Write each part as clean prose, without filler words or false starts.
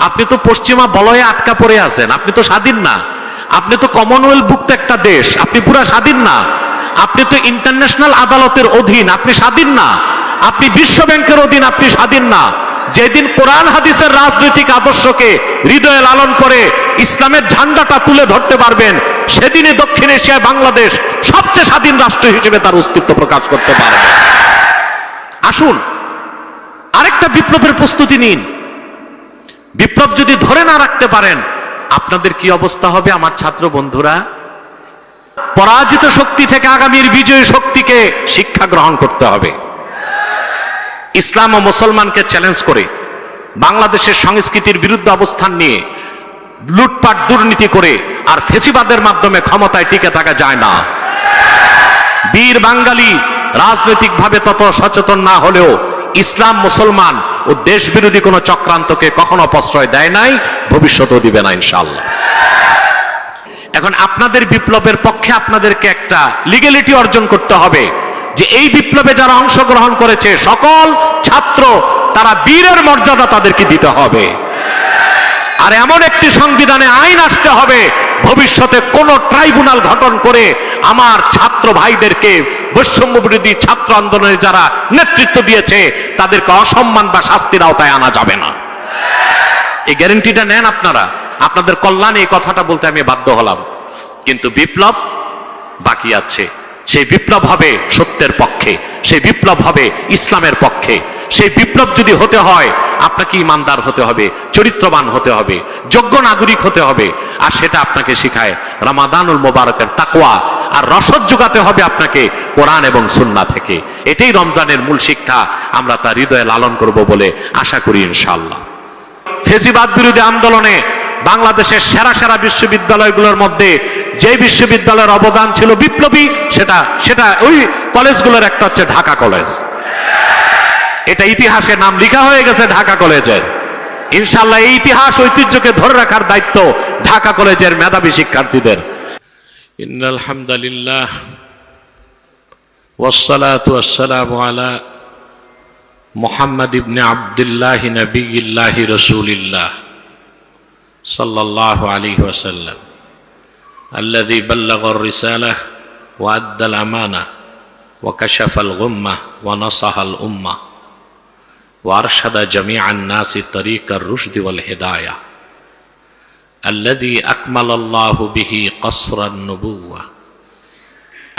আপনি তো পশ্চিমা বলয়ে আটকা পড়ে আছেন, আপনি তো স্বাধীন না। আপনি তো কমনওয়েলথভুক্ত একটা দেশ, আপনি পুরা স্বাধীন না। আপনি তো ইন্টারন্যাশনাল আদালতের অধীন, আপনি স্বাধীন না। আপনি বিশ্ব ব্যাংকের অধীন, আপনি স্বাধীন না। যেদিন কোরআন হাদিসের রাজনৈতিক আদর্শকে হৃদয়ে লালন করে ইসলামের ঝান্ডাটা তুলে ধরতে পারবেন, সেদিনই দক্ষিণ এশিয়ায় বাংলাদেশ সবচেয়ে স্বাধীন রাষ্ট্র হিসেবে তার অস্তিত্ব প্রকাশ করতে পারবে। আসুন আরেকটা বিপ্লবের প্রস্তুতি নিন। বিপ্লব যদি ধরে না রাখতে পারেন, আপনাদের কি অবস্থা হবে আমার ছাত্র বন্ধুরা? পরাজিত শক্তি থেকে আগামীর বিজয়ী শক্তিকে শিক্ষা গ্রহণ করতে হবে। ইসলাম ও মুসলমানকে চ্যালেঞ্জ করে বাংলাদেশের সংস্কৃতির বিরুদ্ধে অবস্থান নিয়ে লুটপাট দুর্নীতি করে আর ফেসিবাদের মাধ্যমে ক্ষমতায় টিকে থাকা যায় না। বীর বাঙালি রাজনৈতিকভাবে তত সচেতন না হলেও ইসলাম, মুসলমান ও দেশ বিরোধী কোন চক্রান্তকে কখনো প্রশ্রয় দেয় নাই, ভবিষ্যতেও দিবে না ইনশাআল্লাহ। এখন আপনাদের বিপ্লবের পক্ষে আপনাদেরকে একটা লিগ্যালিটি অর্জন করতে হবে যে এই বিপ্লবে যারা অংশগ্রহণ করেছে সকল ছাত্র, তারা বীরের মর্যাদা তাদেরকে দিতে হবে। আর এমন একটি সংবিধানে আইন আসতে হবে, ভবিষ্যতে কোন ট্রাইব্যুনাল গঠন করে আমার ছাত্র ভাইদেরকে বৈষম্য বিরোধী ছাত্র আন্দোলনে যারা নেতৃত্ব দিয়েছে তাদেরকে অসম্মান বা শাস্তির আওতায় আনা যাবে না। এই গ্যারান্টিটা নেন আপনারা। আপনাদের কল্যাণে এই কথাটা বলতে আমি বাধ্য হলাম। কিন্তু বিপ্লব বাকি আছে। সেই বিপ্লব হবে সত্যের পক্ষে, সেই বিপ্লব হবে ইসলামের পক্ষে। সেই বিপ্লব যদি হতে হয়, আপনাকে ইমানদার হতে হবে, চরিত্রবান হতে হবে, যোগ্য নাগরিক হতে হবে। আর সেটা আপনাকে শিখায় রমাদানুল মোবারকের তাকওয়া। আর রসদ যোগাতে হবে আপনাকে কোরআন এবং সুন্নাহ থেকে। এটাই রমজানের মূল শিক্ষা। আমরা তা হৃদয়ে লালন করব বলে আশা করি ইনশাআল্লাহ। ফেসিবাদ বিরোধী আন্দোলনে বাংলাদেশের সেরা সেরা বিশ্ববিদ্যালয়গুলোর মধ্যে যে বিশ্ববিদ্যালয়ের অবদান ছিল বিপ্লবী, সেটা ওই কলেজগুলোর একটা হচ্ছে ঢাকা কলেজ। এটা ইতিহাসে নাম লেখা হয়ে গেছে ঢাকা কলেজের। ইনশাআল্লাহ এই ইতিহাস ঐতিহ্যকে ধরে রাখার দায়িত্ব ঢাকা কলেজের মেধাবী শিক্ষার্থীদের। ইন্নাল হামদুলিল্লাহ ওয়াসসালাতু ওয়াসসালামু আলা মুহাম্মদ ইবনে আব্দুল্লাহ নবিয়্যিল্লাহ রাসূলিল্লাহ সাল্লাল্লাহু আলাইহি ওয়াসাল্লাম আল্লাযী বাল্লাগার রিসালাহ ওয়া আদ্দাল আমানাহ ওয়া কাশাফাল গুম্মাহ ওয়া নাসাহাল উম্মাহ ওয়া আরশাদা জামিআন নাসি তরিকার রুশদি ওয়াল হিদায়াহ আল্লাযী আকমালাল্লাহু বিহি কসরান নুবুওয়া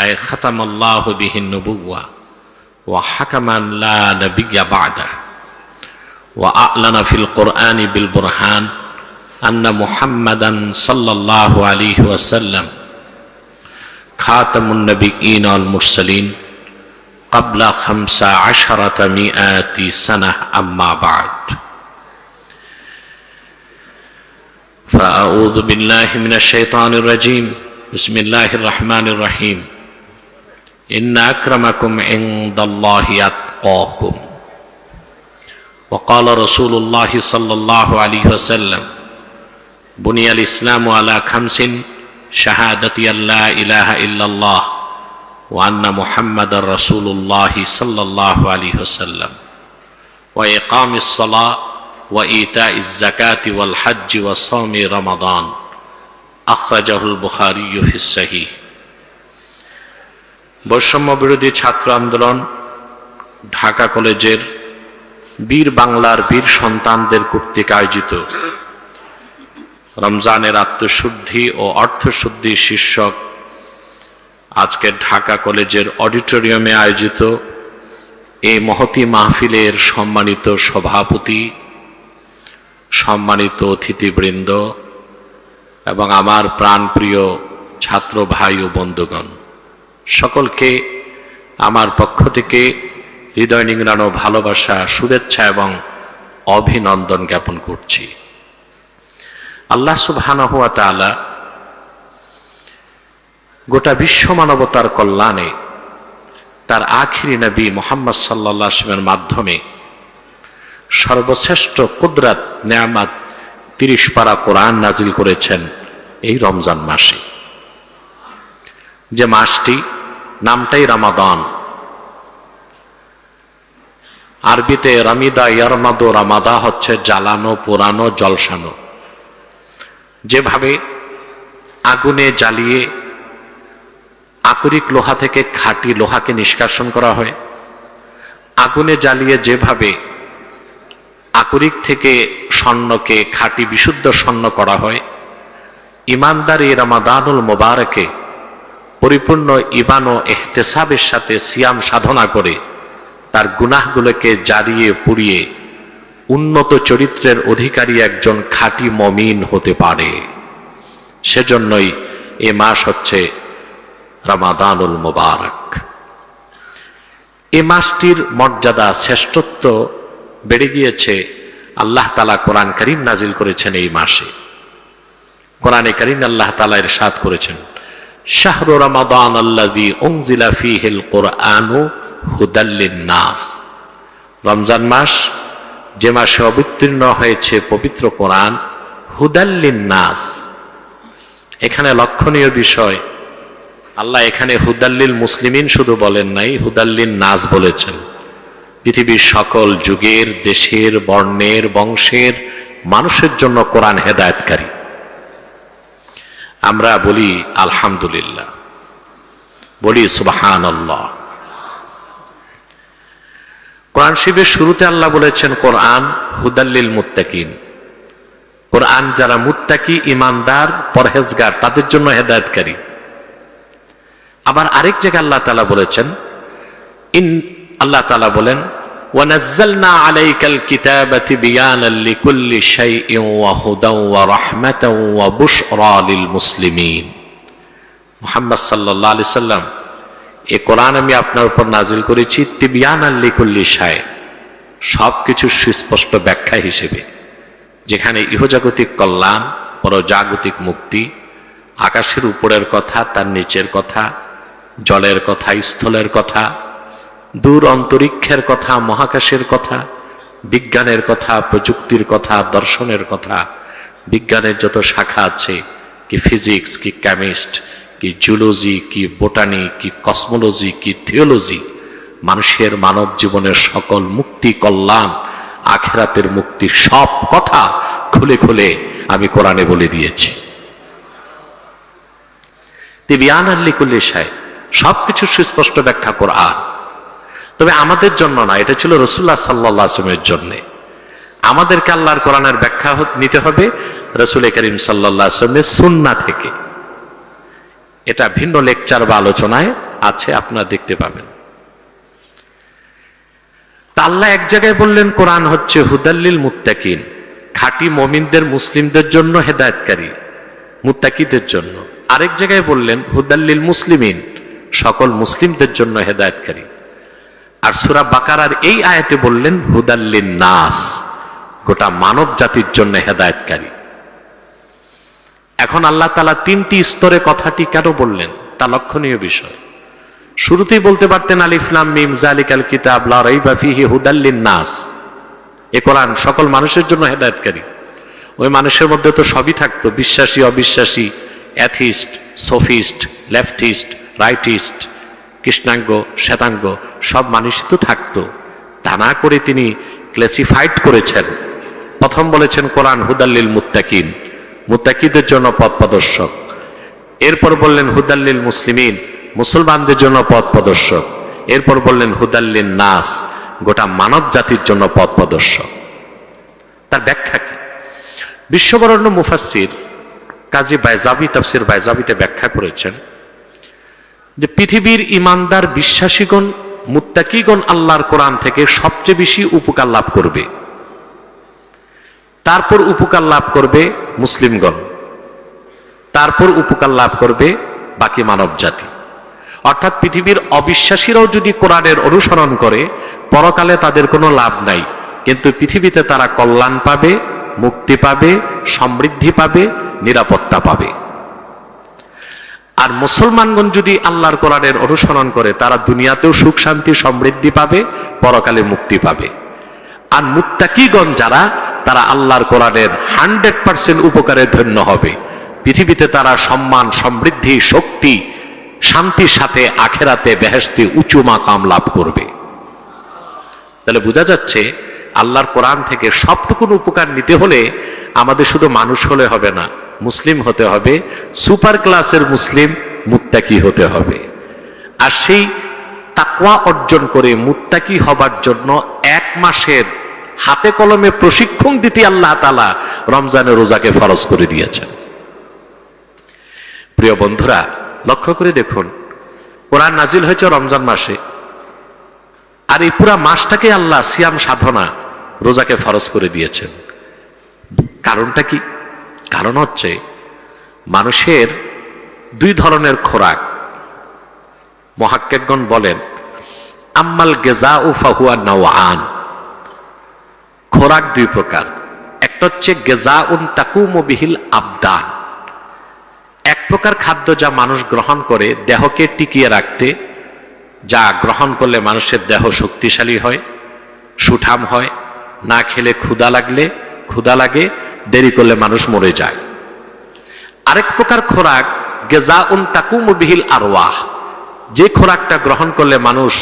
আয় খাতামাল্লাহু বিহি নুবুওয়া ওয়া হাকামান লা নাবিয়্যা বা'দাহু ওয়া আ'লানা ফিল কুরআনি বিল বুরহান أن محمدا صلى الله عليه وسلم خاتم النبيين والمرسلين قبل 1500 سنة أما بعد فأعوذ بالله من الشيطان الرجيم بسم الله الرحمن الرحيم إن أكرمكم عند الله أتقاكم وقال رسول الله صلى الله عليه وسلم بني الإسلام على 5 شهادة أن لا إله إلا الله وأن محمد رسول الله صلى الله عليه وسلم وإقام الصلاة وإيتاء الزكاة والحج وصوم رمضان أخرجه البخاري في الصحيح বৈষম্য বিরোধী ছাত্র আন্দোলন ঢাকা কলেজের বীর বাংলার বীর সন্তানদের কর্তৃক আয়োজিত রমজানের আত্মশুদ্ধি ও অর্থশুদ্ধি শীর্ষক আজকে ঢাকা কলেজের অডিটোরিয়ামে আয়োজিত এই মহতী মাহফিলের সম্মানিত সভাপতি, সম্মানিত অতিথিবৃন্দ এবং আমার প্রাণপ্রিয় ছাত্র ভাই ও বন্ধুগণ, সকলকে আমার পক্ষ থেকে হৃদয় নিংড়ানো ভালোবাসা, শুভেচ্ছা এবং অভিনন্দন জ্ঞাপন করছি। আল্লাহ সুবহানাহু ওয়া তাআলা গোটা বিশ্ব মানবতার কল্যাণে তার আখিরি নবী মুহাম্মদ সাল্লাল্লাহু আলাইহি ওয়াসাল্লামের মাধ্যমে সর্বশ্রেষ্ঠ কুদরত নেয়ামত 30 পারা কোরআন নাজিল করেছেন এই রমজান মাসে। যে মাসটি নামটাই রমাদান। আরবিতে রামিদা ইয়ারমাদো, রামাদা হচ্ছে জ্বালানো, পোড়ানো, জলসানো। যেভাবে আগুনে জ্বালিয়ে আকরিক লোহা থেকে খাঁটি লোহাকে নিষ্কাশন করা হয়, আগুনে জ্বালিয়ে যেভাবে আকরিক থেকে স্বর্ণকে খাঁটি বিশুদ্ধ স্বর্ণ করা হয়, ইমানদার এই রমাদানুল মোবারকে পরিপূর্ণ ইমান ও ইহতেসাবের সাথে সিয়াম সাধনা করে তার গুনাহগুলোকে জ্বালিয়ে পুড়িয়ে উন্নত চরিত্রের অধিকারী একজন খাঁটি মমিন হতে পারে। সেজন্যই এ মাস হচ্ছে রমাদানুল মোবারক। এ মাসটির মর্যাদা, শ্রেষ্ঠত্ব বেড়ে গিয়েছে। আল্লাহ তাআলা কোরআন কারীম নাজিল করেছেন এই মাসে। কোরআনে কারীম আল্লাহ তাআলা ইরশাদ করেছেন, শাহরু রমাদান আল্লাযী উনজিলা ফীহিল কুরআনু হুদাল লিন-নাস। রমজান মাস যে মাসে অবতীর্ণ হয়েছে পবিত্র কোরআন, হুদাল লিন-নাস। এখানে লক্ষণীয় বিষয়, আল্লাহ এখানে হুদাল্লিল মুসলিমিন শুধু বলেন নাই, হুদাল্লিন নাস বলেছেন। পৃথিবীর সকল যুগের, দেশের, বর্ণের, বংশের মানুষের জন্য কোরআন হেদায়েতকারী। আমরা বলি আলহামদুলিল্লাহ, বলি সুবহানাল্লাহ। কোরআন শরীফের শুরুতে আল্লাহ বলেছেন কোরআন হুদাল্লিল মুত্তাকিন। কোরআন যারা মুত্তাকি, ইমানদার, পরহেজগার তাদের জন্য হেদায়েতকারী। আবার আরেক জায়গায় আল্লাহ তাআলা বলেছেন, আল্লাহ তাআলা বলেন, ওয়ানাজ্জালনা আলাইকাল কিতাবা তিবয়ানাল লিকুল্লি শাইইন ওয়া হুদান ওয়া রাহমাতান ওয়া বুশরা লিল মুসলিমিন। মুহাম্মদ সাল্লাল্লাহু আলাইহি সাল্লাম, এই কোরআন আমি আপনার উপর নাজিল করেছি তিবয়ানাল লিকুল্লি শাই, সবকিছু সুস্পষ্ট ব্যাখ্যা হিসেবে, যেখানে ইহজাগতিক কল্যাণ, পরজাগতিক মুক্তি, আকাশের উপরের কথা, তার নিচের কথা, জলের কথা, স্থলের কথা, দূর অন্তরিক্ষের কথা, মহাকাশের কথা, বিজ্ঞানের কথা, প্রযুক্তির কথা, দর্শনের কথা, বিজ্ঞানের যত শাখা আছে, কি ফিজিক্স, কি কেমিস্ট, কি জুলজি, কি বোটানি, কি কসমোলজি, কি থিওলজি, মানুষের মানব জীবনের সকল মুক্তি, কল্যাণ, আখিরাতের মুক্তি, সব কথা খুলে খুলে আমি কোরআনে বলে দিয়েছি। তিবয়ানাল লিকুল্লি শাই, সবকিছু সুস্পষ্ট ব্যাখ্যা কোরআন। তবে আমাদের জন্য না, এটা ছিল রাসূলুল্লাহ সাল্লাল্লাহু আলাইহি ওয়াসাল্লামের জন্য। আমাদেরকে আল্লাহর কোরআনের ব্যাখ্যা নিতে হবে রাসূল করিম সাল্লাল্লাহু আলাইহি ওয়াসাল্লামের সুন্নাহ থেকে। এটা ভিন্ন লেকচার বা আলোচনায় আছে, আপনারা দেখতে পাবেন। তা আল্লাহ এক জায়গায় বললেন কোরআন হচ্ছে হুদাল্লিল মুত্তাকিন, খাঁটি মুমিনদের, মুসলিমদের জন্য হেদায়েতকারী, মুত্তাকিদের জন্য। আরেক জায়গায় বললেন হুদাল্লিল মুসলিমিন, সকল মুসলিমদের জন্য হেদায়েতকারী। আর সূরা বাকারার এই আয়াতে বললেন হুদাল্লিন নাস, গোটা মানব জাতির জন্য হেদায়েতকারী। এখন আল্লাহ তাআলা তিনটি স্তরে কথাটি কেন বললেন তা লক্ষণীয় বিষয়। শুরুতেই বলতে পারতেন আলিফ লাম মিম যালিকাল কিতাব লা রাইবা ফীহি হুদাল্লিন নাস, এ কোরআন সকল মানুষের জন্য হেদায়েতকারী। ওই মানুষের মধ্যে তো সবই থাকতো, বিশ্বাসী, অবিশ্বাসী, অ্যাথিস্ট, সোফিস্ট, লেফটিস্ট, রাইটিস্ট, কৃষ্ণাঙ্গ, শ্বেতাঙ্গ, সব মানুষই তো থাকতো। তা না করে তিনি ক্লাসিফাইড করেছেন। প্রথম বলেছেন কোরআন হুদাল্লিল মুত্তাকিন, মুত্তাকিদের জন্য পথ প্রদর্শক। এরপর বললেন হুদাল্লিল মুসলিমিন, মুসলমানদের জন্য পথ প্রদর্শক। এরপর বললেন হুদাল্লিন নাস, গোটা মানব জাতির জন্য পথ প্রদর্শক। তার ব্যাখ্যা কি? বিশ্ববরেণ্য মুফাসসির কাজী বাইজাবি তাফসীর বাইজাবিতে ব্যাখ্যা করেছেন যে পৃথিবীর ইমানদার বিশ্বাসীগণ, মুত্তাকিগণ আল্লাহর কোরআন থেকে সবচেয়ে বেশি উপকার লাভ করবে। তারপর উপকার লাভ করবে মুসলিমগণ, তারপর উপকার লাভ করবে বাকি মানব জাতি। অর্থাৎ পৃথিবীর অবিশ্বাসীরাও যদি কোরআনের অনুসরণ করে, পরকালে তাদের কোনো লাভ নাই, কিন্তু পৃথিবীতে তারা কল্যাণ পাবে, মুক্তি পাবে, সমৃদ্ধি পাবে, নিরাপত্তা পাবে। আর মুসলমানগণ যদি আল্লাহর কোরআনের অনুসরণ করে, তারা দুনিয়াতেও সুখ শান্তি সমৃদ্ধি পাবে, পরকালে মুক্তি পাবে। আর মুত্তাকিগণ যারা, তারা আল্লাহর কোরআনের 100% উপকারে ধন্য হবে। পৃথিবীতে তারা সম্মান, সমৃদ্ধি, শক্তি, শান্তির সাথে আখেরাতে বেহেশতে উঁচু মাকাম লাভ করবে। তাহলে বোঝা যাচ্ছে আল্লাহর কোরআন থেকে সবটুকুন উপকার নিতে হলে আমাদের শুধু মানুষ হলে হবে না, মুসলিম হতে হবে, সুপার ক্লাসের মুসলিম, মুত্তাকি হতে হবে। আর সেই তাকওয়া অর্জন করে মুত্তাকি হবার জন্য 1 মাসের হাতে কলমে প্রশিক্ষণ দিতে আল্লাহ তাআলা রমজানের রোজাকে ফরজ করে দিয়েছেন। প্রিয় বন্ধুরা, লক্ষ্য করে দেখুন, কোরআন নাজিল হয়েছে রমজান মাসে, আর এই পুরা মাসটাকে আল্লাহ সিয়াম সাধনা রোজাকে ফরজ করে দিয়েছেন। কারণটা কি? কারণ হচ্ছে মানুষের 2 ধরনের খোরাক। মুহাক্কিকগণ বলেন, আম্মাল গিযাউ ফাহুয়া নাওআন, খোরাক 2 প্রকার। একটা হচ্ছে গিযাউন তাকুমু বিহিল আবদান, এক প্রকার খাদ্য যা মানুষ গ্রহণ করে দেহকে টিকিয়ে রাখতে, যা গ্রহণ করলে মানুষের দেহ শক্তিশালী হয়, সুঠাম হয়, না খেলে ক্ষুধা লাগে, দেরি করলে মানুষ মরে যায়। আরেক প্রকার খোরাক গিযাউন তাকুমু বিহিল আরওয়াহ, যে খোরাকটা গ্রহণ করলে মানুষ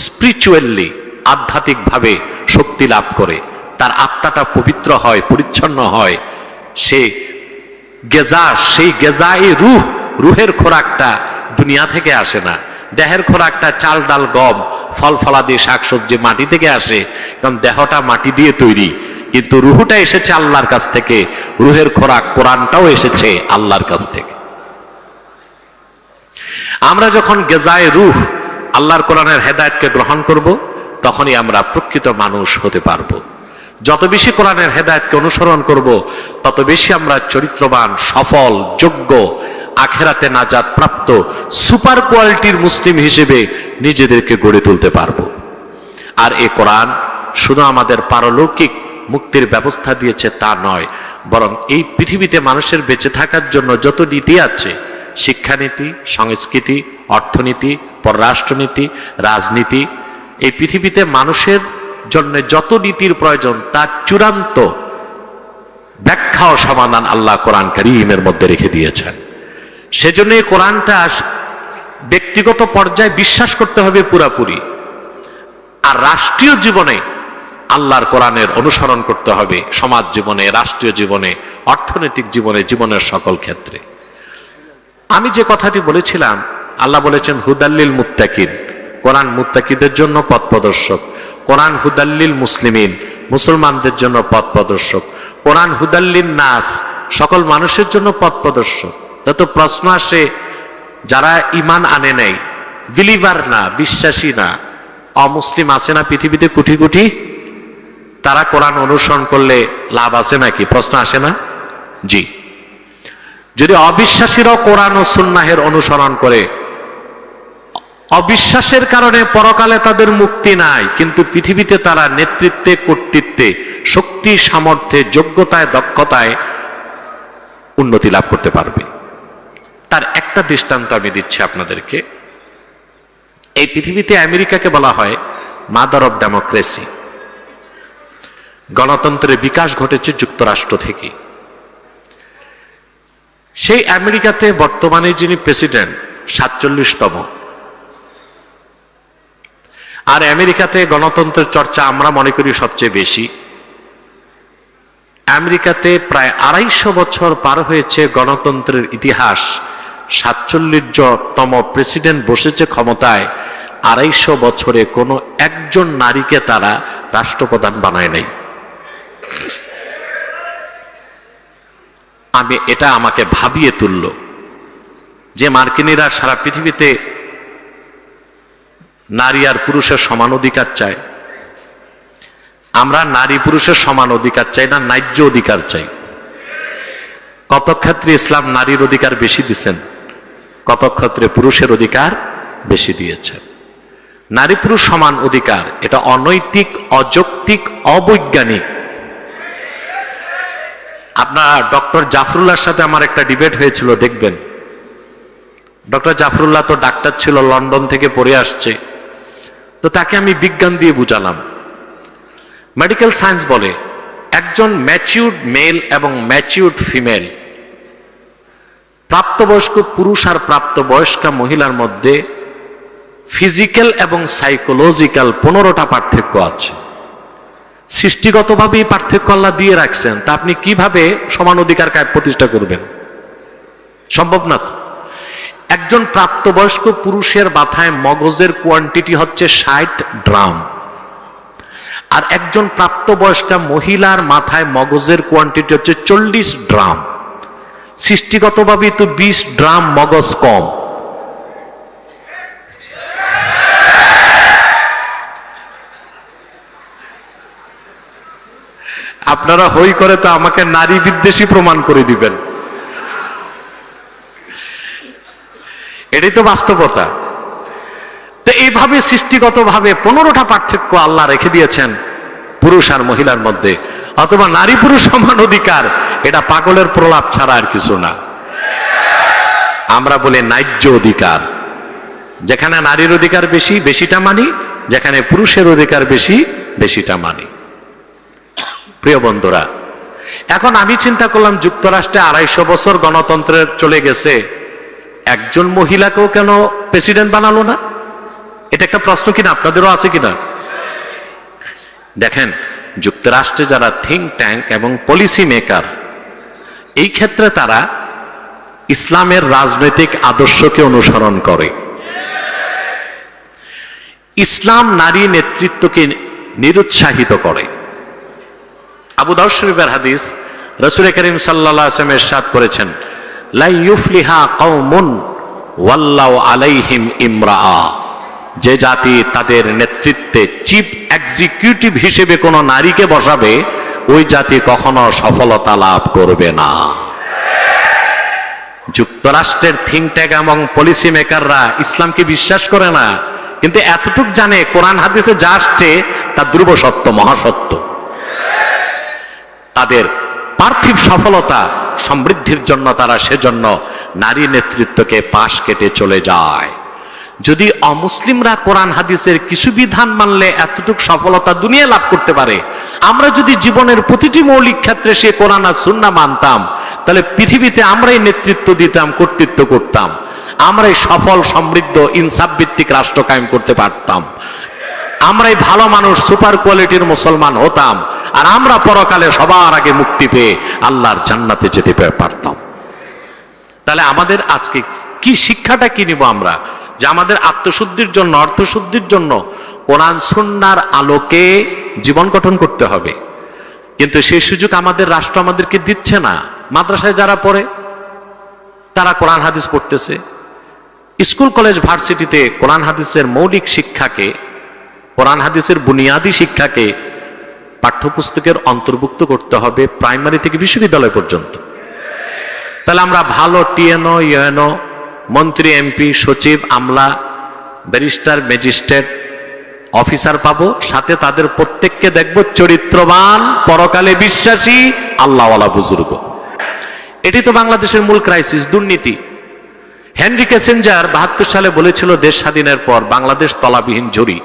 স্পিরিচুয়ালি আধ্যাত্মিকভাবে শক্তি লাভ করে, তার আত্মাটা পবিত্র হয়, পরিচ্ছন্ন হয়, সেই গেজাই রুহের খোরাকটা দুনিয়া থেকে আসে না। দেহের খোরাকটা চাল ডাল গম ফল ফলাদি শাকসবজি মাটি থেকে আসে, কারণ দেহটা মাটি দিয়ে তৈরি, কিন্তু রুহটা এসেছে আল্লাহর কাছ থেকে। রুহের খোরাক কোরআনটাও এসেছে আল্লাহর কাছ থেকে। আমরা যখন গেজায়ে রুহ আল্লাহর কোরআনের হেদায়েতকে গ্রহণ করব, তখনই আমরা প্রকৃত মানুষ হতে পারবো। যত বেশি কোরআনের হেদায়েতকে অনুসরণ করব, তত বেশি আমরা চরিত্রবান, সফল, যোগ্য, আখেরাতে নাজাত প্রাপ্ত সুপার কোয়ালিটির মুসলিম হিসেবে নিজেদেরকে গড়ে তুলতে পারবো। আর এই কোরআন শুধু আমাদের পারলৌকিক মুক্তির ব্যবস্থা দিয়েছে তা নয়, বরং এই পৃথিবীতে মানুষের বেঁচে থাকার জন্য যত নীতি আছে, শিক্ষানীতি, সংস্কৃতি, অর্থনীতি, পররাষ্ট্রনীতি, রাজনীতি, এই পৃথিবীতে মানুষের জন্য যত নীতির প্রয়োজন তার চূড়ান্ত ব্যাখ্যা ও সমাধান আল্লাহ কোরআন কারীমের মধ্যে রেখে দিয়েছেন। সেজন্য এই কোরআনটা ব্যক্তিগত পর্যায়ে বিশ্বাস করতে হবে পুরাপুরি, আর রাষ্ট্রীয় জীবনে আল্লাহর কোরআনের অনুসরণ করতে হবে, সমাজ জীবনে, রাষ্ট্রীয় জীবনে, অর্থনৈতিক জীবনে, জীবনের সকল ক্ষেত্রে। আমি যে কথাটি বলেছিলাম, আল্লাহ বলেছেন হুদাল্লিল মুত্তাকিন, কোরআন মুত্তাকিদের জন্য পথ প্রদর্শক। কোরআন হুদাল্লিল মুসলিমিন, মুসলমানদের জন্য পথ প্রদর্শক। কোরআন হুদাল্লিন নাস, সকল মানুষের জন্য পথ প্রদর্শক। তো প্রশ্ন আসে, যারা ঈমান আনে নাই, বিলিভার না, বিশ্বাসী না, অমুসলিম আছে না পৃথিবীতে কোটি কোটি, তারা কোরআন অনুসরণ করলে লাভ আছে নাকি? প্রশ্ন আসে না? জি। যদি অবিশ্বাসীরাও কোরআন ও সুন্নাহের অনুসরণ করে, অবিশ্বাসের কারণে পরকালে তাদের মুক্তি নাই, কিন্তু পৃথিবীতে তারা নেতৃত্বে, কর্তৃত্বে, শক্তি, সামর্থ্যে, যোগ্যতায়, দক্ষতায় উন্নতি লাভ করতে পারবে। তার একটা দৃষ্টান্ত আমি দিচ্ছি আপনাদেরকে। এই পৃথিবীতে আমেরিকাকে বলা হয় মাদার অফ ডেমোক্রেসি। গণতন্ত্রের বিকাশ ঘটেছে যুক্তরাষ্ট্র থেকে। সেই আমেরিকাতে বর্তমানে যিনি প্রেসিডেন্ট 47তম। আর আমেরিকাতে গণতন্ত্রের চর্চা আমরা মনে করি সবচেয়ে বেশি। আমেরিকাতে প্রায় 250 বছর পার হয়েছে গণতন্ত্রের ইতিহাস। 47তম প্রেসিডেন্ট বসেছে ক্ষমতায়। 250 বছরে কোনো একজন নারীকে তারা রাষ্ট্রপ্রধান বানায় নাই। এটা আমাকে ভাবিয়ে তুলল যে মার্কিনীরা সারা পৃথিবীতে নারী আর পুরুষের সমান অধিকার চায়। আমরা নারী পুরুষের সমান অধিকার চাই না, ন্যায্য অধিকার চাই। কত ক্ষেত্রে ইসলাম নারীর অধিকার বেশি দিচ্ছেন, কত ক্ষেত্রে পুরুষের অধিকার বেশি দিয়েছেন। নারী পুরুষ সমান অধিকার, এটা অনৈতিক, অযৌক্তিক, অবৈজ্ঞানিক। আপনার ডক্টর জাফরুল্লাহর সাথে আমার একটা ডিবেট হয়েছিল, দেখবেন। ডক্টর জাফরুল্লাহ তো ডাক্তার ছিল, লন্ডন থেকে পড়ে আসছে। তো তাকে আমি বিজ্ঞান দিয়ে বুঝালাম। মেডিকেল সায়েন্স বলে একজন ম্যাচিউরড মেল এবং ম্যাচিউরড ফিমেল, প্রাপ্তবয়স্ক পুরুষ আর প্রাপ্তবয়স্কা মহিলার মধ্যে ফিজিক্যাল এবং সাইকোলজিক্যাল 15টা পার্থক্য আছে। সৃষ্টিগতভাবেই পার্থক্য আল্লাহ দিয়ে রাখছেন, তা আপনি কিভাবে সমান অধিকার কায়েম প্রতিষ্ঠা করবেন? সম্ভব না তো। একজন প্রাপ্তবয়স্ক পুরুষের মাথায় মগজের কোয়ান্টিটি হচ্ছে 60 ড্রাম, আর একজন প্রাপ্তবয়স্কা মহিলার মাথায় মগজের কোয়ান্টিটি হচ্ছে 40 ড্রাম। সৃষ্টিগতভাবেই তো 20 ড্রাম মগজ কম। আপনারা হই করে তো আমাকে নারী বিদ্বেষী প্রমাণ করে দিবেন, এটাই তো বাস্তবতা। তো এইভাবে সৃষ্টিগতভাবে 15টা পার্থক্য আল্লাহ রেখে দিয়েছেন পুরুষ আর মহিলার মধ্যে। অথবা নারী পুরুষ সমান অধিকার, এটা পাগলের প্রলাপ ছাড়া আর কিছু না। আমরা বলি ন্যায্য অধিকার। যেখানে নারীর অধিকার বেশি, বেশিটা মানি, যেখানে পুরুষের অধিকার বেশি, বেশিটা মানি। প্রিয় বন্ধুরা, এখন আমি চিন্তা করলাম যুক্তরাষ্ট্রে 250 বছর গণতন্ত্রের চলে গেছে, একজন মহিলাকেও কেন প্রেসিডেন্ট বানালো না? এটা একটা প্রশ্ন কিনা, আপনাদেরও আছে কিনা? দেখেন, যুক্তরাষ্ট্রে যারা থিঙ্ক ট্যাঙ্ক এবং পলিসি মেকার, এই ক্ষেত্রে তারা ইসলামের রাজনৈতিক আদর্শকে অনুসরণ করে। ইসলাম নারী নেতৃত্বকে নিরুৎসাহিত করে। আবু দাউদ শরীফের হাদিস, রাসূল করিম সাল্লাল্লাহু আলাইহি ওয়াসাল্লাম ইরশাদ করেছেন, লা ইউফলিহা কওমুন ওয়াল্লাহু আলাইহিম ইমরাআ। যে জাতি তাদের নেতৃত্বে চিফ এক্সিকিউটিভ হিসেবে কোন নারীকে বসাবে, ওই জাতি কখনো সফলতা লাভ করবে না। যুক্তরাষ্ট্রের থিঙ্ক ট্যাঙ্ক এবং পলিসি মেকাররা ইসলামকে বিশ্বাস করে না, কিন্তু এতটুক জানে কোরআন হাদিসে যা আসছে তা ধ্রুব সত্য, মহাসত্য। তাদের পার্থিব সফলতা সমৃদ্ধির জন্য তারা সেজন্য নারী নেতৃত্বকে পাশ কেটে চলে যায়। যদি অমুসলিমরা কোরআন হাদিসের কিছু বিধান মানলে এতটুক সফলতা দুনিয়া লাভ করতে পারে, আমরা যদি জীবনের প্রতিটি মৌলিক ক্ষেত্রে সে কোরআন আর সুন্নাহ মানতাম, তাহলে পৃথিবীতে আমরাই নেতৃত্ব দিতাম, কর্তৃত্ব করতাম, আমরাই সফল সমৃদ্ধ ইনসাফ ভিত্তিক রাষ্ট্র কায়েম করতে পারতাম, আমরাই ভালো মানুষ, সুপার কোয়ালিটির মুসলমান হতাম, আর আমরা পরকালে সবার আগে মুক্তি পেয়ে আল্লাহর জান্নাতে যেতে পারতাম। তাহলে আমাদের আজকে কি শিক্ষাটা কি নিব আমরা? যে আমাদের আত্মশুদ্ধির জন্য, অর্থশুদ্ধির জন্য কোরআন সুন্নাহর আলোকে জীবন গঠন করতে হবে। কিন্তু সেই সুযোগ আমাদের রাষ্ট্র আমাদেরকে দিচ্ছে না। মাদ্রাসায় যারা পড়ে তারা কোরআন হাদিস পড়তেছে, স্কুল কলেজ ভার্সিটিতে কোরআন হাদিসের মৌলিক শিক্ষাকে, কোরআন হাদিসের বুনিয়াদী শিক্ষাকে পাঠ্যপুস্তকের অন্তর্ভুক্ত করতে হবে প্রাইমারি থেকে বিশ্ববিদ্যালয় পর্যন্ত। তাহলে আমরা ভালো টিএনও, ইউএনও, মন্ত্রী, এমপি, সচিব, আমলা, ব্যারিস্টার, ম্যাজিস্ট্রেট, অফিসার পাবো, সাথে তাদের প্রত্যেককে দেখব চরিত্রবান, পরকালে বিশ্বাসী, আল্লাহওয়ালা বুজুর্গ। এটি তো বাংলাদেশের মূল ক্রাইসিস, দুর্নীতি। হেনরি কিসিঞ্জার 72 সালে বলেছিল দেশ স্বাধীনের পর বাংলাদেশ তলাবিহীন ঝুড়ি,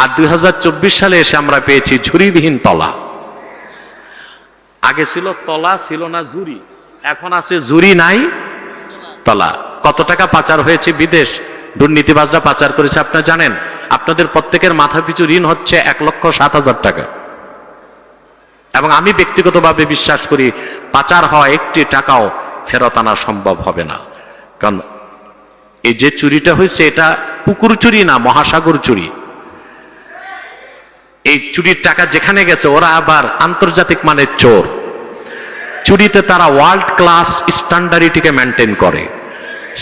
আর 2024 সালে এসে আমরা পেয়েছি ঝুড়িবিহীন তলা। আগে ছিল তলা, ছিল না ঝুড়ি, এখন আছে ঝুড়ি নাই তলা। কত টাকা পাচার হয়েছে বিদেশ, দুর্নীতিবাজরা পাচার করেছে আপনারা জানেন? আপনাদের প্রত্যেকের মাথা পিছু ঋণ হচ্ছে 1,07,000 টাকা। এবং আমি ব্যক্তিগতভাবে বিশ্বাস করি পাচার হওয়া একটি টাকাও ফেরত আনা সম্ভব হবে না। কারণ এই যে চুরিটা হয়েছে এটা পুকুর চুরি না, মহাসাগর চুরি। এই চুরির টাকা যেখানে গেছে ওরা আবার আন্তর্জাতিক মানের চোর। চুরিতে তারা ওয়ার্ল্ড ক্লাস স্ট্যান্ডার্ডিটিকে মেনটেন করে,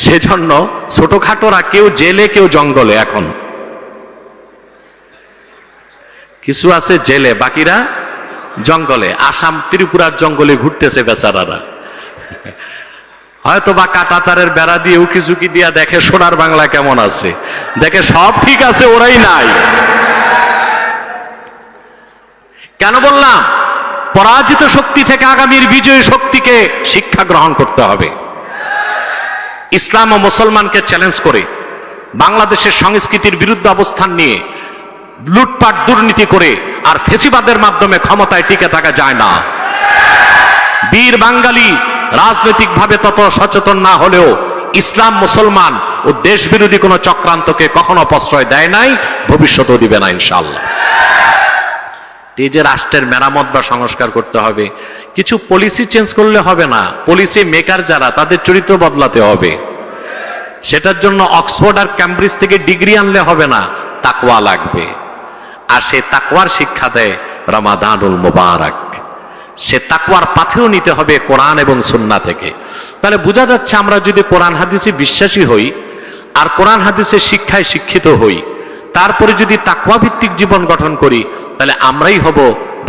সেজন্য ছোটখাটোরা কেউ জেলে, কেউ জঙ্গলে। এখন কিছু আছে জেলে, বাকিরা জঙ্গলে। আসাম ত্রিপুরার জঙ্গলে ঘুরতেছে বেচারারা, হয়তো বা কাঁটাতারের বেড়া দিয়ে উকি ঝুঁকি দিয়া দেখে সোনার বাংলা কেমন আছে, দেখে সব ঠিক আছে, ওরাই নাই। কেন বললাম? পরাজিত শক্তি থেকে আগামীর বিজয়ী শক্তিকে শিক্ষা গ্রহণ করতে হবে। ইসলাম ও মুসলমানকে চ্যালেঞ্জ করে বাংলাদেশের সংস্কৃতির বিরুদ্ধে অবস্থান নিয়ে লুটপাট, দুর্নীতি করে আর ফেসিবাদের মাধ্যমে ক্ষমতায় টিকে থাকা যায় না। বীর বাঙালি রাজনৈতিকভাবে তত সচেতন না হলেও ইসলাম, মুসলমান ও দেশ বিরোধী কোনো চক্রান্তকে কখনো প্রশ্রয় দেয় নাই, ভবিষ্যতেও দিবে না ইনশাআল্লাহ। এই যে রাষ্ট্রের মেরামত বা সংস্কার করতে হবে, কিছু পলিসি চেঞ্জ করলে হবে না। পলিসি মেকার যারা, তাদের চরিত্র বদলাতে হবে। সেটার জন্য অক্সফোর্ড আর ক্যামব্রিজ থেকে ডিগ্রি আনলে হবে না, তাকওয়া লাগবে। আর সে তাকওয়ার শিক্ষা দেয় রমাদানুল মুবারক। সে তাকওয়ার পাথেও নিতে হবে কোরআন এবং সুন্নাহ থেকে। তাহলে বোঝা যাচ্ছে আমরা যদি কোরআন হাদিসে বিশ্বাসী হই আর কোরআন হাদিসের শিক্ষায় শিক্ষিত হই, তারপরে যদি তাকওয়া ভিত্তিক জীবন গঠন করি, তাহলে আমরাই হব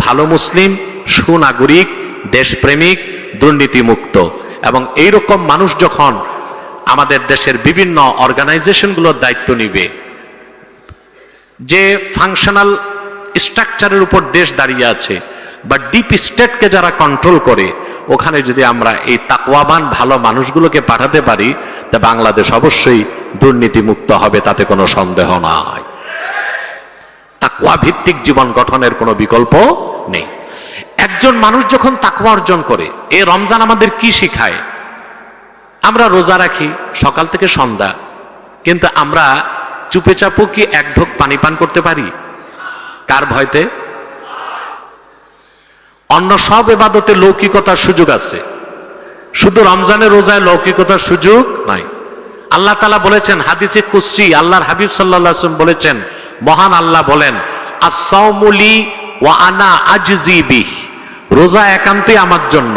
ভালো মুসলিম, সুনাগরিক, দেশপ্রেমিক, দুর্নীতিমুক্ত। এবং এইরকম মানুষ যখন আমাদের দেশের বিভিন্ন অর্গানাইজেশনগুলোর দায়িত্ব নিবে, যে ফাংশনাল স্ট্রাকচারের উপর দেশ দাঁড়িয়ে আছে বা ডিপ স্টেটকে যারা কন্ট্রোল করে, ওখানে যদি আমরা এই তাকওয়াবান ভালো মানুষগুলোকে পাঠাতে পারি, তা বাংলাদেশ অবশ্যই দুর্নীতিমুক্ত হবে, তাতে কোনো সন্দেহ নাই। তাকওয়া ভিত্তিক জীবন গঠনের কোনো বিকল্প নেই। একজন মানুষ যখন তাকওয়া অর্জন করে, এই রমজান আমাদের কি শিখায়? আমরা রোজা রাখি সকাল থেকে সন্ধ্যা, কিন্তু আমরা চুপে চাপু কি এক ঢোক পানি পান করতে পারি? কার ভয়তে? অন্য সব ইবাদতে লৌকিকতার সুযোগ আছে, শুধু রমজানের রোজায় লৌকিকতার সুযোগ নাই। আল্লাহ তাআলা বলেছেন হাদিসে কুদসি, আল্লাহর হাবিব সাল্লাল্লাহু আলাইহি ওয়াসাল্লাম বলেছেন, মহান আল্লাহ বলেন, আস-সাওমু লি ওয়া আনা আজজি বিহ, রোজা একান্তই আমার জন্য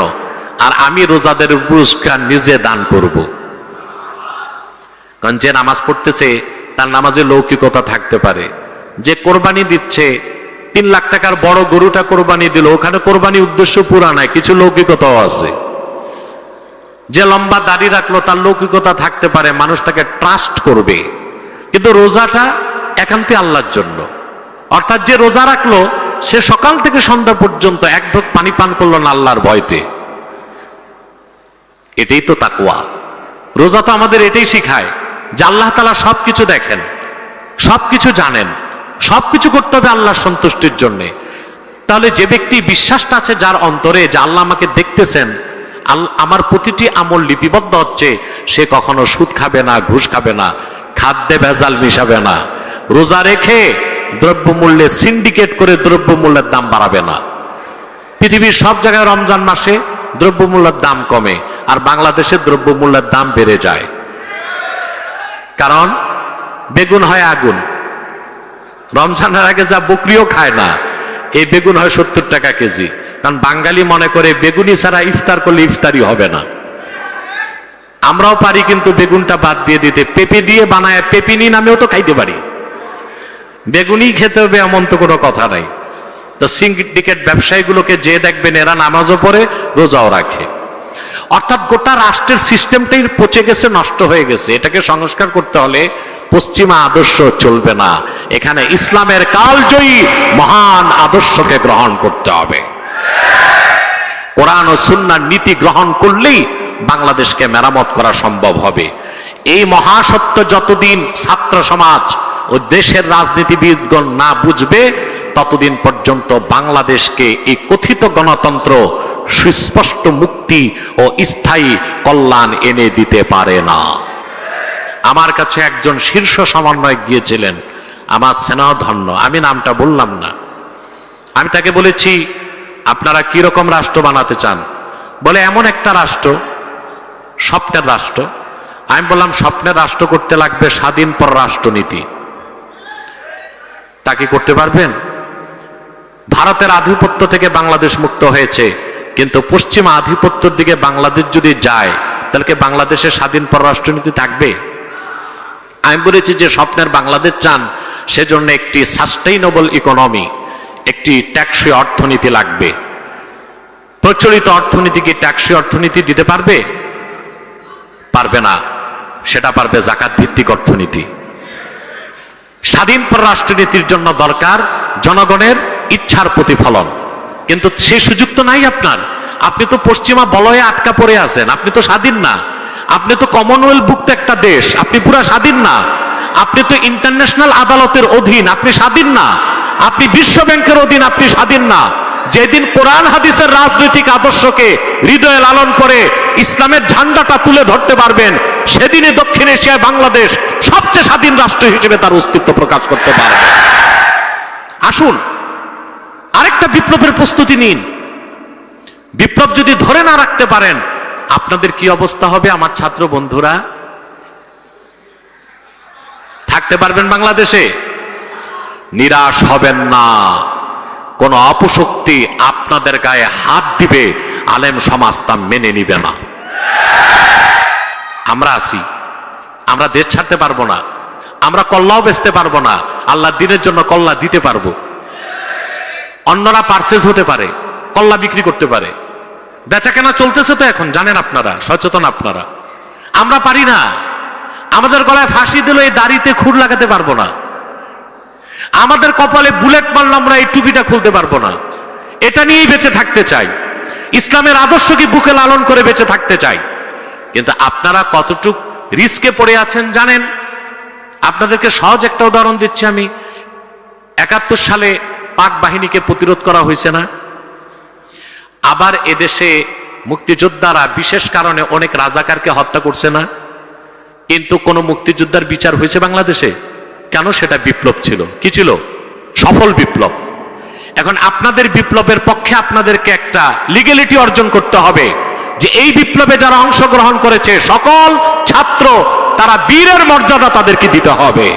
আর আমি রোজাদের পুরস্কার নিজে দান করব। কারণ যে নামাজ পড়তেছে তার নামাজে লৌকিকতা থাকতে পারে, যে কোরবানি দিচ্ছে 3 লাখ টাকার বড় গরুটা কোরবানি দিল, ওখানে কোরবানি উদ্দেশ্য পুরা নাই, কিছু লৌকিকতাও আছে। যে লম্বা দাড়ি রাখলো তার লৌকিকতা থাকতে পারে, মানুষ তাকে ট্রাস্ট করবে। কিন্তু রোজাটা একান্তই আল্লাহর জন্য। অর্থাৎ যে রোজা রাখলো সে সকাল থেকে সন্ধ্যা পর্যন্ত এক ঢোক পানি পান করলো না আল্লাহর ভয়তে। এটাই তো তাকওয়া। রোজা তো আমাদের এটাই শিখায় যে আল্লাহ তাআলা সবকিছু দেখেন, সবকিছু জানেন, সবকিছু করতে হবে আল্লাহর সন্তুষ্টির জন্য। তাহলে যে ব্যক্তি বিশ্বাসটা আছে যার অন্তরে যে আল্লাহ আমাকে দেখতেছেন, আমার প্রতিটি আমল লিপিবদ্ধ হচ্ছে, সে কখনো সুদ খাবে না, ঘুষ খাবে না, খাদ্যে ভেজাল মিশাবে না, রোজা রেখে দ্রব্যমূল্যে সিন্ডিকেট করে দ্রব্যমূল্যের দাম বাড়াবে না। পৃথিবীর সব জায়গায় রমজান মাসে দ্রব্যমূল্যের দাম কমে আর বাংলাদেশে দ্রব্যমূল্যের দাম বেড়ে যায়। কারণ বেগুন হয় আগুন, রমজানের আগে যা বকরিও খায় না, এই বেগুন হয় 70 টাকা কেজি। কারণ বাঙালি মনে করে বেগুনি ছাড়া ইফতার করলে ইফতারি হবে না। আমরাও পারি কিন্তু বেগুনটা বাদ দিয়ে দিতে, পেঁপে দিয়ে বানায় পেপিনি নামেও তো খাইতে পারি। বেগুনি খেতে হবে এমন তো কোনো কথা নাই। তো সিন্ডিকেট ব্যবসায়ীগুলোকে যে দেখবেন এরা নামাজও পড়ে, রোজাও রাখে। অর্থাৎ গোটা রাষ্ট্রের সিস্টেমটাই পচে গেছে, নষ্ট হয়ে গেছে। এটাকে সংস্কার করতে হলে পশ্চিমা আদর্শ চলবে না, এখানে ইসলামের কালজয়ী মহান আদর্শকে গ্রহণ করতে হবে। কোরআন ও সুন্নাহর নীতি গ্রহণ করলেই বাংলাদেশকে মেরামত করা সম্ভব হবে। এই মহাসত্য যতদিন ছাত্র সমাজ ও দেশের রাজনীতিবিদগণ না বুঝবে, ততদিন পর্যন্ত বাংলাদেশকে এই কথিত গণতন্ত্র সুস্পষ্ট মুক্তি ও স্থায়ী কল্যাণ এনে দিতে পারে না। আমার কাছে একজন শীর্ষ সমন্বয়ক গিয়েছিলেন, আমার স্নেহধন্য, আমি নামটা বললাম না। আমি তাকে বলেছি, আপনারা কি রকম রাষ্ট্র বানাতে চান? বলে এমন একটা রাষ্ট্র, স্বপ্নের রাষ্ট্র। আমি বললাম স্বপ্নের রাষ্ট্র করতে লাগবে স্বাধীন পররাষ্ট্রনীতি। তা কি করতে পারবেন? ভারতের আধিপত্য থেকে বাংলাদেশ মুক্ত হয়েছে, কিন্তু পশ্চিমা আধিপত্যের দিকে বাংলাদেশ যদি যায়, তাহলে কি বাংলাদেশের স্বাধীন পররাষ্ট্রনীতি থাকবে? আমি বলেছি যে স্বপ্নের বাংলাদেশ চান, সেজন্য একটি সাস্টেইনেবল ইকোনমি, একটি ট্যাক্সই অর্থনীতি লাগবে। প্রচলিত অর্থনীতি কি ট্যাক্সই অর্থনীতি দিতে পারবে? পারবে না। সেটা পারবে যাকাত ভিত্তিক অর্থনীতি। স্বাধীন পররাষ্ট্রনীতির জন্য দরকার জনগণের ইচ্ছার প্রতিফলন, কিন্তু সেই সুযোগ তো নাই আপনার। আপনি তো পশ্চিমা বলয়ে আটকা পড়ে আছেন, আপনি তো স্বাধীন না। আপনি তো কমনওয়েলথভুক্ত একটা দেশ, আপনি পুরা স্বাধীন না। আপনি তো ইন্টারন্যাশনাল আদালতের অধীন, আপনি স্বাধীন না। আপনি বিশ্ব ব্যাংকের অধীন, আপনি স্বাধীন না। যেদিন কোরআন হাদিসের রাজনৈতিক আদর্শকে হৃদয়ে লালন করে ইসলামের ঝান্ডাটা তুলে ধরতে পারবেন, সেদিনই দক্ষিণ এশিয়ায় বাংলাদেশ সবচেয়ে স্বাধীন রাষ্ট্র হিসেবে তার অস্তিত্ব প্রকাশ করতে পারে। আসুন আরেকটা বিপ্লবের প্রস্তুতি নিন। বিপ্লব যদি ধরে না রাখতে পারেন, আপনাদের কি অবস্থা হবে আমার ছাত্র বন্ধুরা? থাকতে পারবেন বাংলাদেশে? নিরাশ হবেন না। কোন অপশক্তি আপনাদের গায়ে হাত দিবে, আলেম সমাজ তা মেনে নিবে না। আমরা আছি, আমরা দেশ ছাড়তে পারবো না, আমরা কল্লাও বেচতে পারবো না, আল্লাহর দ্বীনের জন্য কল্লা দিতে পারবো। অন্যরা পারচেজ হতে পারে, কল্লা বিক্রি করতে পারে, বেচা কেনা চলতেছে তো এখন, জানেন আপনারা, সচেতন আপনারা। আমরা পারি না। আমাদের গলায় ফাঁসি দিলে এই দাড়িতে খুর লাগাতে পারবো না, আমাদের কপালে বুলেট মারলে আমরা এই টুপিটা খুলতে পারবো না। এটা নিয়েই বেঁচে থাকতে চাই, ইসলামের আদর্শকে বুকে লালন করে বেঁচে থাকতে চাই। কিন্তু আপনারা কতটুক রিস্কে পড়ে আছেন জানেন? আপনাদেরকে সহজ একটা উদাহরণ দিচ্ছি আমি। ৭১ সালে পাক বাহিনীকে প্রতিরোধ করা হয়েছে না? আবার এদেশে মুক্তিযোদ্ধারা বিশেষ কারণে অনেক রাজাকারকে হত্যা করছে না? কিন্তু কোন মুক্তিযোদ্ধার বিচার হয়েছে বাংলাদেশে? কেন? সেটা বিপ্লব ছিল। কি ছিল? সফল বিপ্লব। এখন আপনাদের বিপ্লবের পক্ষে আপনাদেরকে একটা লিগ্যালিটি অর্জন করতে হবে যে এই বিপ্লবে যারা অংশগ্রহণ করেছে সকল ছাত্র, তারা বীরের মর্যাদা তাদেরকে দিতে হবে।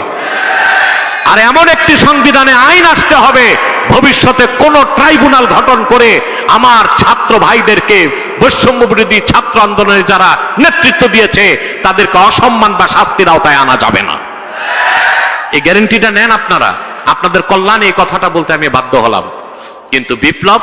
আর এমন একটি সংবিধানে আইন আসতে হবে, ভবিষ্যতে কোন ট্রাইব্যুনাল গঠন করে আমার ছাত্র ভাইদেরকে বৈষম্য বিরোধী ছাত্র আন্দোলনে যারা নেতৃত্ব দিয়েছে তাদেরকে অসম্মান বা শাস্তির আওতায় আনা যাবে না। এই গ্যারান্টিটা নেন আপনারা। আপনাদের কল্যাণে এই কথাটা বলতে আমি বাধ্য হলাম। কিন্তু বিপ্লব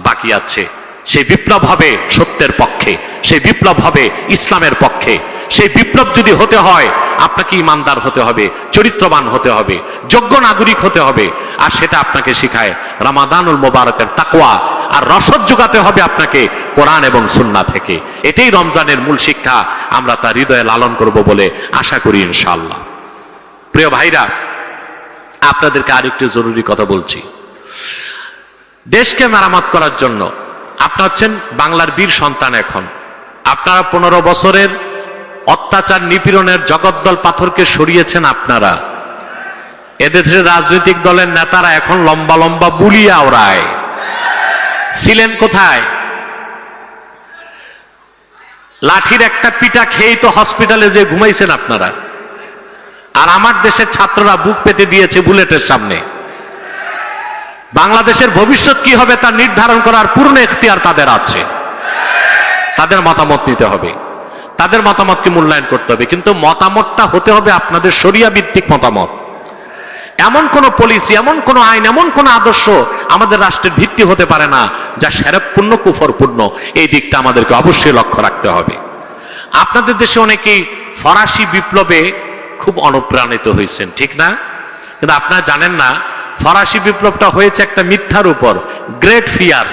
বাকি আছে। সেই বিপ্লব হবে সত্যের পক্ষে, সেই বিপ্লব হবে ইসলামের পক্ষে। সেই বিপ্লব যদি হতে হয়, আপনাকে ইমানদার হতে হবে, চরিত্রবান হতে হবে, যোগ্য নাগরিক হতে হবে। আর সেটা আপনাকে শিখায় রমাদানুল মোবারকের তাকওয়া। আর রসদ যোগাতে হবে আপনাকে কোরআন এবং সুন্নাহ থেকে। এটাই রমজানের মূল শিক্ষা। আমরা তা হৃদয়ে লালন করব বলে আশা করি ইনশাআল্লাহ। প্রিয় ভাইরা, আপনাদেরকে আরেকটি জরুরি কথা বলছি। দেশকে মেরামত করার জন্য আপনারা হচ্ছেন বাংলার বীর সন্তান। এখন আপনারা 15 বছরের অত্যাচার নিপীড়নের জগদ্দল পাথরকে সরিয়েছেন। আপনারা এদেশের রাজনৈতিক দলের নেতারা এখন লম্বা লম্বা বুলিয়া ওড়ায়। ছিলেন কোথায়? লাঠির একটা পিটা খেয়েই তো হসপিটালে যে ঘুমাইছেন আপনারা। আর আমার দেশের ছাত্ররা বুক পেতে দিয়েছে বুলেটের সামনে। বাংলাদেশের ভবিষ্যৎ কি হবে তা নির্ধারণ করার পূর্ণ এখতিয়ার তাদের আছে। তাদের মতামত নিতে হবে, তাদের মতামতকে মূল্যায়ন করতে হবে। কিন্তু মতামতটা হতে হবে আপনাদের শরিয়া ভিত্তিক মতামত। এমন কোন পলিসি, এমন কোন আইন, এমন কোন আদর্শ আমাদের রাষ্ট্রের ভিত্তি হতে পারে না যা শিরকপূর্ণ, কুফরপূর্ণ। এই দিকটা আমাদেরকে অবশ্যই লক্ষ্য রাখতে হবে। আপনাদের দেশে অনেকেই ফরাসি বিপ্লবে খুব অনুপ্রাণিত হয়েছেন, ঠিক না? কিন্তু আপনারা জানেন না, ফরাসি বিপ্লবটা হয়েছে একটা মিথ্যার উপর, গ্রেট ফিয়ার,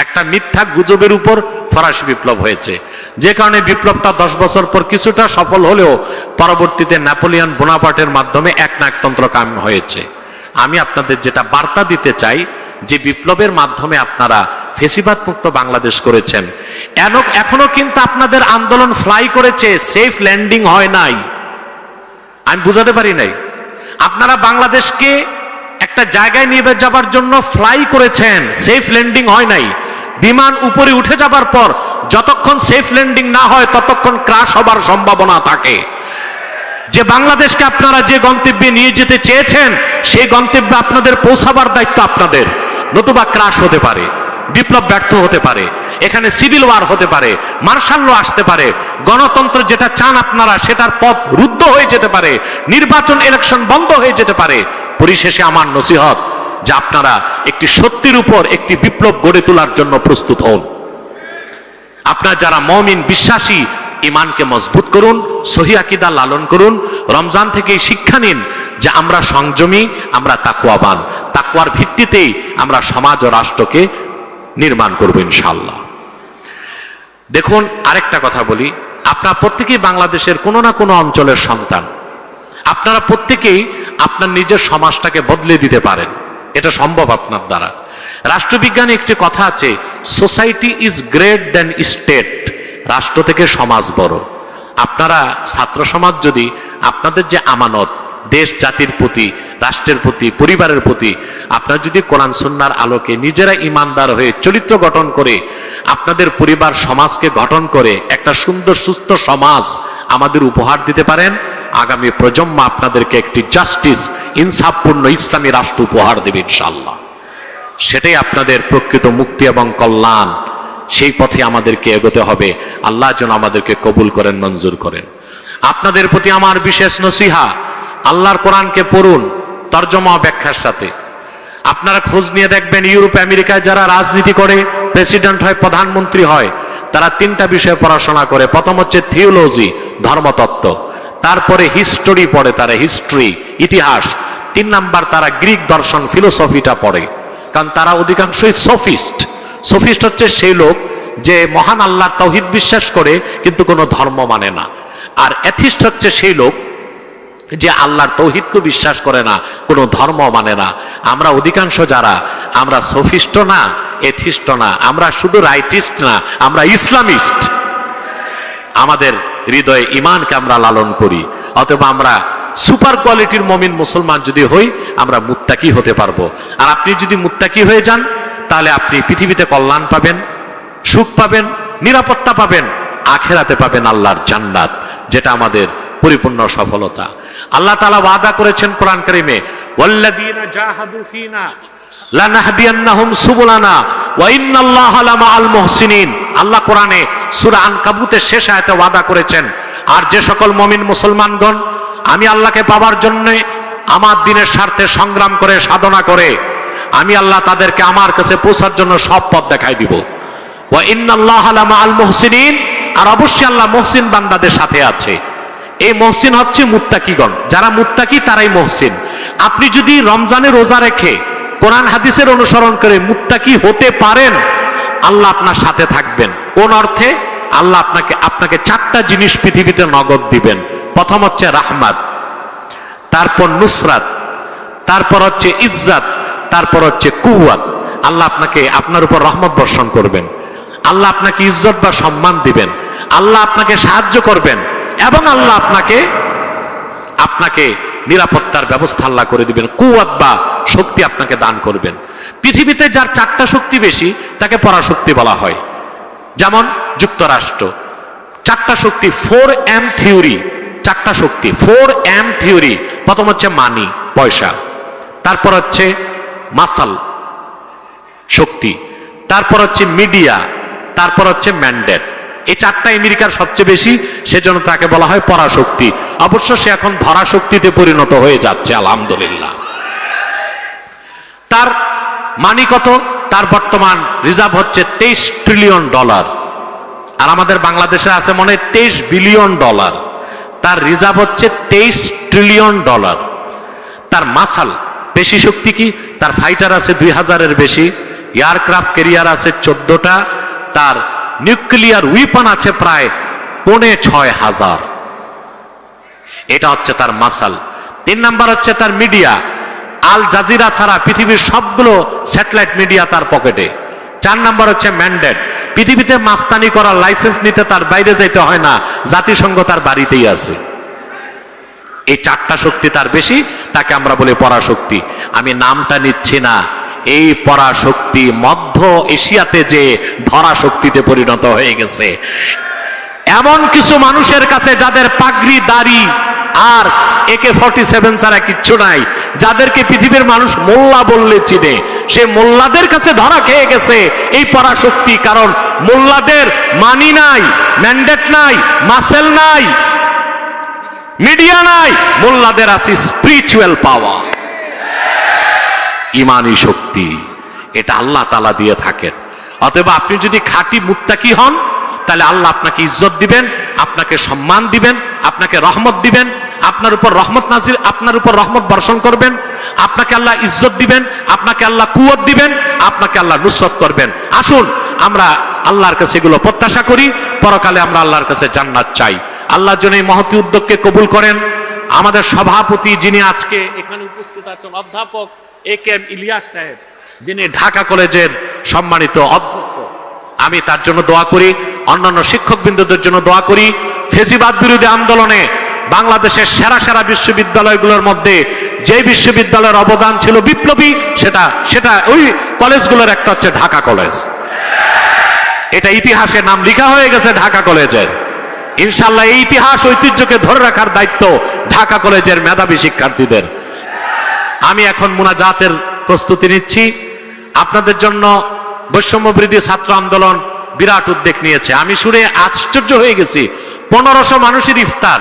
একটা মিথ্যা গুজবের উপর ফরাসি বিপ্লব হয়েছে। যে কারণে বিপ্লবটা 10 বছর পর কিছুটা সফল হলেও পরবর্তীতে নেপোলিয়ন বোনাপার্টের মাধ্যমে একনায়কতন্ত্র কায়েম হয়েছে। আমি আপনাদের যেটা বার্তা দিতে চাই, যে বিপ্লবের মাধ্যমে আপনারা ফেসিবাদ মুক্ত বাংলাদেশ করেছেন, এখনো কিন্তু আপনাদের আন্দোলন ফ্লাই করেছে, সেফ ল্যান্ডিং হয় নাই। আমি বুঝাতে পারি নাই। আপনারা বাংলাদেশকে একটা জায়গায় নিয়ে যাবার জন্য ফ্লাই করেছেন, সেফ ল্যান্ডিং হয় নাই। বিমান উপরে উঠে যাবার পর যতক্ষণ সেফ ল্যান্ডিং না হয় ততক্ষণ ক্রাশ হবার সম্ভাবনা থাকে। যে বাংলাদেশকে আপনারা যে গন্তব্যে নিয়ে যেতে চেয়েছেন সেই গন্তব্যে আপনাদের পৌঁছাবার দায়িত্ব আপনাদের। নতুবা ক্রাশ হতে পারে, বিপ্লব ব্যর্থ হতে পারে, এখানে সিভিল ওয়ার হতে পারে, মার্শাল ল আসতে পারে, গণতন্ত্র যেটা চান আপনারা সেটার পথ রুদ্ধ হয়ে যেতে পারে, নির্বাচন ইলেকশন বন্ধ হয়ে যেতে পারে। পরিশেষে আমার নসিহত যে আপনারা একটি সত্যির উপর একটি বিপ্লব গড়ে তোলার জন্য প্রস্তুত হন। আপনারা যারা মুমিন বিশ্বাসী, ইমানকে মজবুত করুন, সহিহ আকীদা লালন করুন। রমজান থেকেই শিক্ষা নিন যে আমরা সংযমী, আমরা তাকওয়াবান। তাকওয়ার ভিত্তিতেই আমরা সমাজ ও রাষ্ট্রকে নির্মাণ করব ইনশাআল্লাহ। দেখুন আরেকটা কথা বলি, আপনারা প্রত্যেকেই বাংলাদেশের কোনো না কোনো অঞ্চলের সন্তান। আপনারা প্রত্যেকেই আপনার নিজের সমাজটাকে বদলে দিতে পারেন, এটা সম্ভব আপনার দ্বারা। রাষ্ট্রবিজ্ঞানে একটি কথা আছে, society is great than state. রাষ্ট্র থেকে সমাজ বড়। আপনারা ছাত্র সমাজ যদি আপনাদের যে আমানত দেশ জাতির প্রতি, রাষ্ট্রের প্রতি, পরিবারের প্রতি, আপনারা যদি কোরআন সুন্নাহর আলোকে নিজেরা ইমানদার হয়ে চরিত্র গঠন করে আপনাদের পরিবার সমাজকে গঠন করে একটা সুন্দর সুস্থ সমাজ আমাদের উপহার দিতে পারেন, আগামী প্রজন্ম আপনাদেরকে একটি জাস্টিস, ইনসাফপূর্ণ ইসলামী রাষ্ট্র উপহার দেবে ইনশাআল্লাহ। সেটাই আপনাদের প্রকৃত মুক্তি এবং কল্যাণ। সেই পথে আমাদেরকে এগোতে হবে। আল্লাহ যেন আমাদেরকে কবুল করেন, মঞ্জুর করেন। আপনাদের প্রতি আমার বিশেষ নসিহা, আল্লাহর কোরআনকে পড়ুন তরজমা ব্যাখ্যার সাথে। আপনারা খোঁজ নিয়ে দেখবেন ইউরোপ আমেরিকায় যারা রাজনীতি করে, প্রেসিডেন্ট হয়, প্রধানমন্ত্রী হয়, তারা তিনটা বিষয়ে পড়াশোনা করে। প্রথম হচ্ছে থিওলজি, ধর্মতত্ত্ব, তারপরে হিস্টোরি পড়ে, তারা হিস্ট্রি, ইতিহাস, 3 নাম্বার তারা গ্রিক দর্শন, ফিলোসফিটা পড়ে। কারণ তারা অধিকাংশই সফিস্ট। সফিস্ট হচ্ছে সেই লোক যে মহান আল্লাহর তাওহীদ বিশ্বাস করে কিন্তু কোনো ধর্ম মানে না। আর অ্যাথিস্ট হচ্ছে সেই লোক যে আল্লাহর তাওহীদকে বিশ্বাস করে না, কোনো ধর্ম মানে না। আমরা অধিকাংশ যারা, আমরা সফিস্ট না, এথিস্ট না, আমরা শুধু রাইটিস্ট না, আমরা ইসলামিস্ট। আমাদের হৃদয়ে ইমানকে আমরা লালন করি। অথবা আমরা সুপার কোয়ালিটির মুমিন মুসলমান যদি হই, আমরা মুত্তাকি হতে পারবো। আর আপনি যদি মুত্তাকি হয়ে যান, তাহলে আপনি পৃথিবীতে কল্যাণ পাবেন, সুখ পাবেন, নিরাপত্তা পাবেন, আখেরাতে পাবেন আল্লাহর জান্নাত, যেটা আমাদের পরিপূর্ণ সফলতা। আল্লাহ তাআলা ওয়াদা করেছেন কোরআন কারীমে, ওয়াল্লাযীনা জাহাদু ফীনা লানাহদিয়ান্নাহুম সুবুলানা ওয়া ইন্নাল্লাহা লামাআল মুহসিনিন। আল্লাহ কোরআনে সূরা আনকাবুতের শেষ আয়াতে ওয়াদা করেছেন, আর যে সকল মুমিন মুসলমানগণ আমি আল্লাহকে পাওয়ার জন্য আমার দ্বীনের স্বার্থে সংগ্রাম করে, সাধনা করে, আমি আল্লাহ তাদেরকে আমার কাছে পৌঁছার জন্য সব পথ দেখাই দিব। ওয়া ইন্নাল্লাহা লামাআল মুহসিনিন, আর অবশ্যই আল্লাহ মুহসিন বান্দাদের সাথে আছে। এই মুহসিন হচ্ছে মুত্তাকিগণ, যারা মুত্তাকি তারাই মুহসিন। আপনি যদি রমজানে রোজা রেখে কোরআন হাদিসের অনুসরণ করে মুত্তাকি হতে পারেন, আল্লাহ আপনার সাথে থাকবেন। কোন অর্থে? আল্লাহ আপনাকে 4টা জিনিস পৃথিবীতে নগদ দিবেন। প্রথম হচ্ছে রাহমাত, তারপর নুসরাত, তারপর হচ্ছে ইজ্জাত, তারপর হচ্ছে কুওয়াত। আল্লাহ আপনার উপর রহমত বর্ষণ করবেন, আল্লাহ আপনাকে ইজ্জত বা সম্মান দিবেন, আল্লাহ আপনাকে সাহায্য করবেন, এবং আল্লাহ আপনাকে নিরাপত্তার ব্যবস্থা আল্লাহ করে দিবেন। কুওয়াত বা শক্তি আপনাকে দান করবেন। পৃথিবীতে যার 4টা শক্তি বেশি তাকে পরাশক্তি বলা হয়। যেমন যুক্তরাষ্ট্র, 4টা শক্তি, 4M থিওরি, 4টা শক্তি, 4M থিওরি। প্রথম হচ্ছে মানি, পয়সা, তারপর হচ্ছে মাসাল, শক্তি, তারপর হচ্ছে মিডিয়া, তারপর হচ্ছে ম্যান্ডেট। এই 4টা আমেরিকার সবচেয়ে বেশি, সেজন্য তাকে বলা হয় পরাশক্তি। অবশ্য সে এখন ধরাশক্তিতে পরিণত হয়ে যাচ্ছে, আলহামদুলিল্লাহ। তার মানি কত? তার বর্তমান রিজার্ভ হচ্ছে $23 ট্রিলিয়ন। আর আমাদের বাংলাদেশে আছে মনে হয় $23 বিলিয়ন। তার রিজার্ভ হচ্ছে $23 ট্রিলিয়ন। তার মাসাল, পেশি শক্তি কি? তার ফাইটার আছে 2000-এর বেশি, এয়ারক্রাফট ক্যারিয়ার আছে 14টা, তার নিউক্লিয়ার উইপন আছে প্রায় 6500। এটা হচ্ছে তার মাসাল। 3 নাম্বার হচ্ছে তার মিডিয়া। আল জাজিরা ছাড়া পৃথিবীর সবগুলো স্যাটেলাইট মিডিয়া তার পকেটে। 4 নাম্বার হচ্ছে ম্যান্ডেট। পৃথিবীতে মাস্তানি করার লাইসেন্স নিতে তার বাইরে যেতে হয় না, জাতিসংঘ তার বাড়িতেই আছে। এই 4টা শক্তি তার বেশি, তাকে আমরা বলি পরাশক্তি। আমি নামটা নিচ্ছি না। এই পরাশক্তি মধ্য এশিয়াতে যে ধরা শক্তিতে পরিণত হয়ে গেছে। এমন কিছু মানুষের কাছে যাদের পাগড়ি, দাড়ি আর AK-47 ছাড়া কিচ্ছু নাই, যাদেরকে পৃথিবীর মানুষ মোল্লা বললে চিনে, সে মোল্লাদের কাছে ধরা খেয়ে গেছে এই পরাশক্তি। কারণ মোল্লাদের মানি নাই, ম্যান্ডেট নাই, মাসেল নাই, মিডিয়া নাই, মোল্লাদের আছে স্পিরিচুয়াল পাওয়ার, ইমানি শক্তি। এটা আল্লাহ তাআলা দিয়ে থাকেন। অতএব আপনি যদি খাঁটি মুত্তাকি হন, তাহলে আল্লাহ আপনাকে ইজ্জত দিবেন, আপনাকে সম্মান দিবেন, আপনাকে রহমত দিবেন, আপনার উপর রহমত নাজিল, আপনার উপর রহমত বর্ষণ করবেন, আপনাকে আল্লাহ ইজ্জত দিবেন, আপনাকে আল্লাহ কুওয়াত দিবেন, আপনাকে আল্লাহ নুসরত করবেন। আসুন আমরা আল্লাহর কাছে এগুলো প্রত্যাশা করি, পরকালে আমরা আল্লাহর কাছে জান্নাত চাই। আল্লাহ যেন এই মহতী উদ্যোগকে কবুল করেন। আমাদের সভাপতি যিনি আজকে এখানে উপস্থিত আছেন, অধ্যাপক AK-M ইলিয়াস সাহেব, যিনি ঢাকা কলেজের সম্মানিত অধ্যক্ষ, আমি তার জন্য দোয়া করি, অন্যান্য শিক্ষকবৃন্দদের জন্য দোয়া করি। ফেসিবাদ বিরোধী আন্দোলনে বাংলাদেশের সেরা সেরা বিশ্ববিদ্যালয়গুলোর মধ্যে যে বিশ্ববিদ্যালয়ের অবদান ছিল বিপ্লবী, সেটা ওই কলেজগুলোর একটা হচ্ছে ঢাকা কলেজ। এটা ইতিহাসে নাম লেখা হয়ে গেছে ঢাকা কলেজের। ইনশাআল্লাহ এই ইতিহাস ঐতিহ্যকে ধরে রাখার দায়িত্ব ঢাকা কলেজের মেধাবী শিক্ষার্থীদের। আমি এখন মুনাজাতের প্রস্তুতি নিচ্ছি। আপনাদের জন্য বৈষম্য বিরোধী ছাত্র আন্দোলন বিরাট উদ্যোগ নিয়েছে। আমি শুনে আশ্চর্য হয়ে গেছি, 1500 মানুষের ইফতার।